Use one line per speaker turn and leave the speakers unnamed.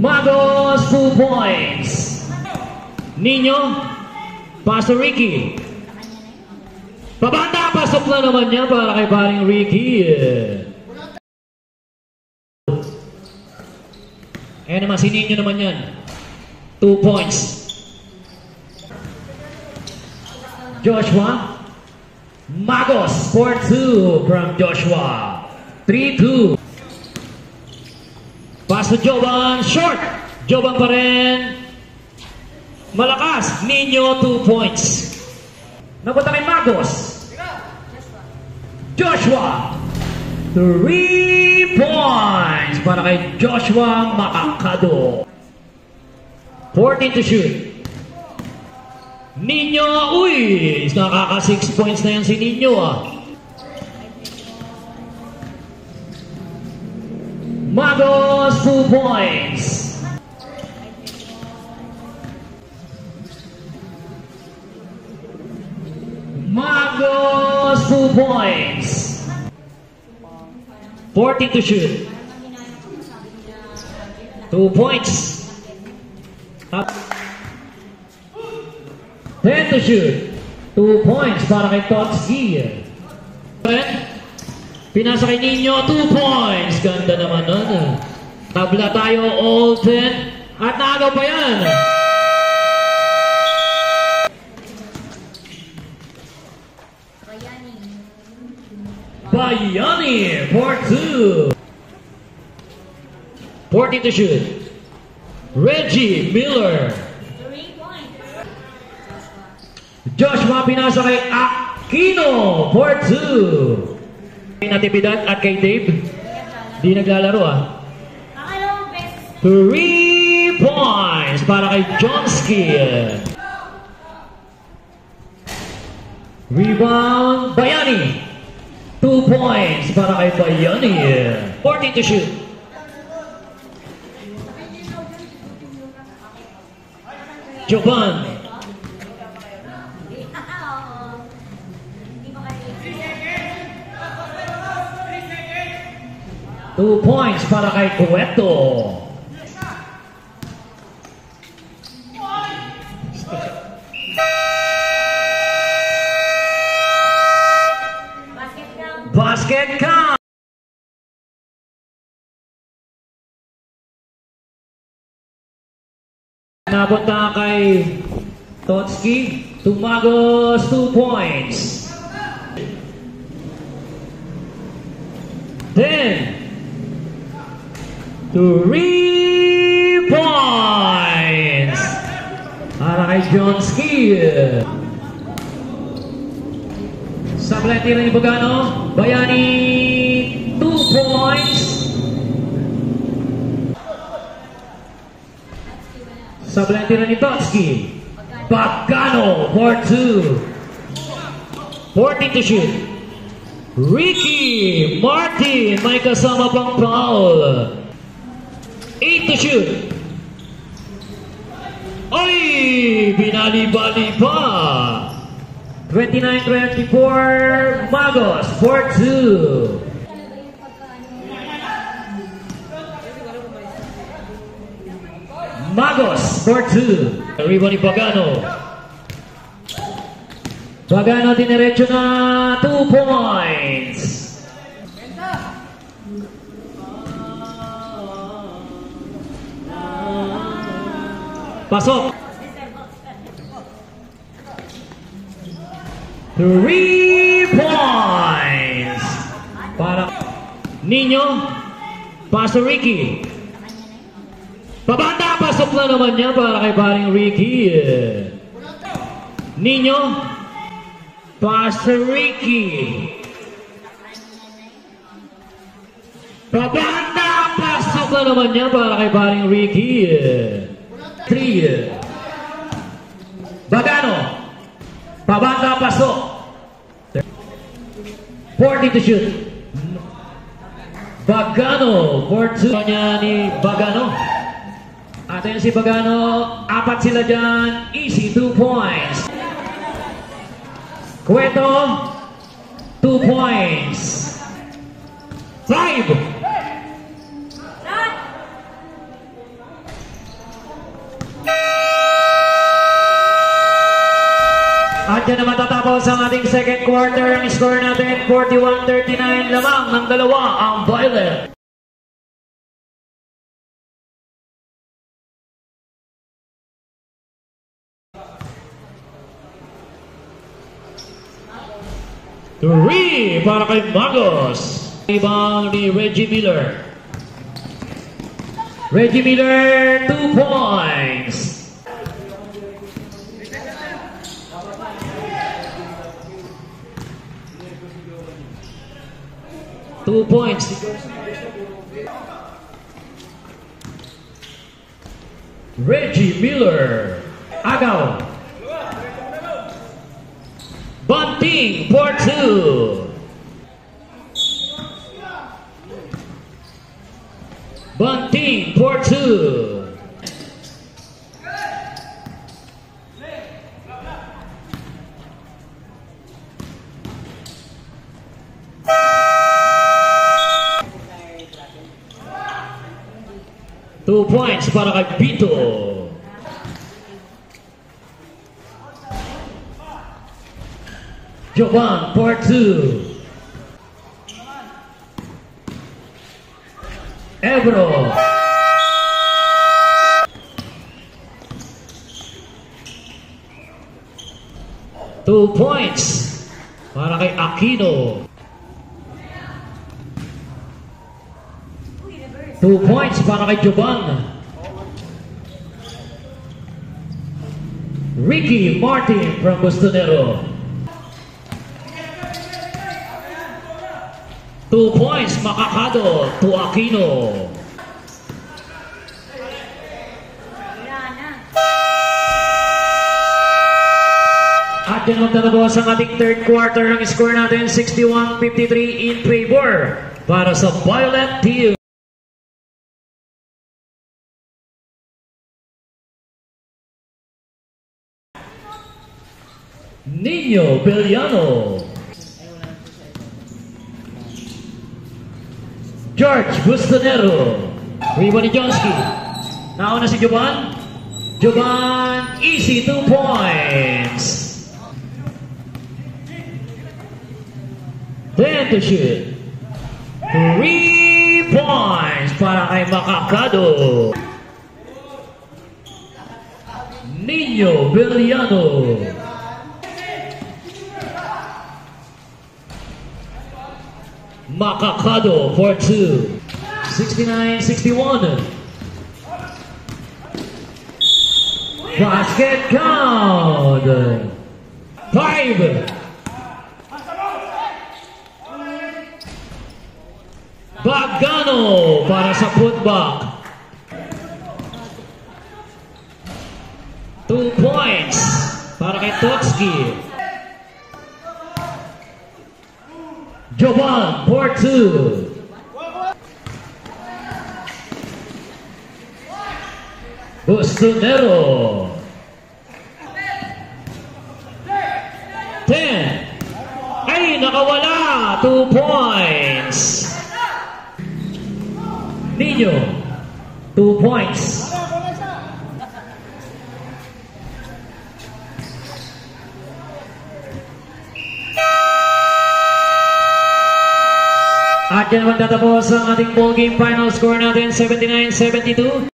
Magos, 2 points. Nino, Pastor Ricky. Pabanda, pasok na naman niya para kay paring Ricky. Ayan naman, si Nino naman yan. 2 points. Joshua. Magos, 4-2 from Joshua. 3-2. Pass to Jovan, short. Jovan pa rin. Malakas. Nino, 2 points. Napunta kay Magos. Joshua. 3 points para kay Joshua Makakado. 14 to shoot. Nino, uy, nakaka 6 points na yan si Nino Magos, 2 points. Magos, 2 points. 14 to shoot. 2 points. 10 to shoot. 2 points para kay Totski. Pinasa kay Nino, 2 points. Ganda naman nun. Tabla tayo, all 10. At naagaw pa yan. Bayani, 4-2. 14 to shoot. Reggie Miller.
3 points.
Joshua pinasa kay Aquino, 4-2. Natividad at kay Dave. Di naglalaro 3 points para kay Johnsky. Rebound, Bayani. 2 points para kay Bayani. 14 to shoot. Jovan. 2 points para kay Cueto. Basket count. Napunta kay Totski. Tumagos, 2 points. 10. 3 points para kay Johnsky. Sa tira ni Bogano, Bayani, 2 points. Sa tira ni Totski, Bogano, 4-2. 14 to shoot. Ricky Martin, may kasama pang foul. 8 to shoot. Oy! Binali-bali pa. 29-24. Magos, 4-2. Magos, 4-2. Rebound ni Pagano. Pagano diniretso na 2 points. Pasok. 3 points para Nino, Pastor Ricky. Pabanda, pasok na naman niya para kay paring Ricky. Nino, Pastor Ricky. Pabanda, pasok na naman niya para kay paring Ricky. 3. Bagano. Pabanda, pasok. 40 to shoot. Bagano. 4-2 niya ni Bagano. At yun si Bagano. 4 sila dyan. Easy, 2 points. Cueto. 2 points. 5. magtatapos ang ating second quarter. Ang score natin 41-39 lamang ng dalawa ang Violet. Three para kay Magos. Ibang ni Reggie Miller. Reggie Miller, 2 points. Two points. Reggie Miller. Agaw. Bunting for 2. Bunting for 2. Two points para kay Pito. Jovan for 2. Ebro. Two points para kay Aquino. 2 points para kay Jovan. Ricky Martin from Bustonero. 2 points Makakado to Aquino. At yan magtatapos ang ating third quarter. Ang score natin 61-53 in favor para sa Violet team. Nino Beliano. George Bustonero. Riva ni Jonsky. Nauna si Jovan. Jovan, easy 2 points. 10 to shoot. 3 points para kay Makakado. Nino Beliano. Makakado for 2. 69-61. Basket count. 5. Bagano para sa putback. 2 points para kay Totsky. Jovan for 2. Bustonero. 10. Ay, nakawala. 2 points. Nino, 2 points. At yan magtatapos ang ating ball game final score natin 79-72.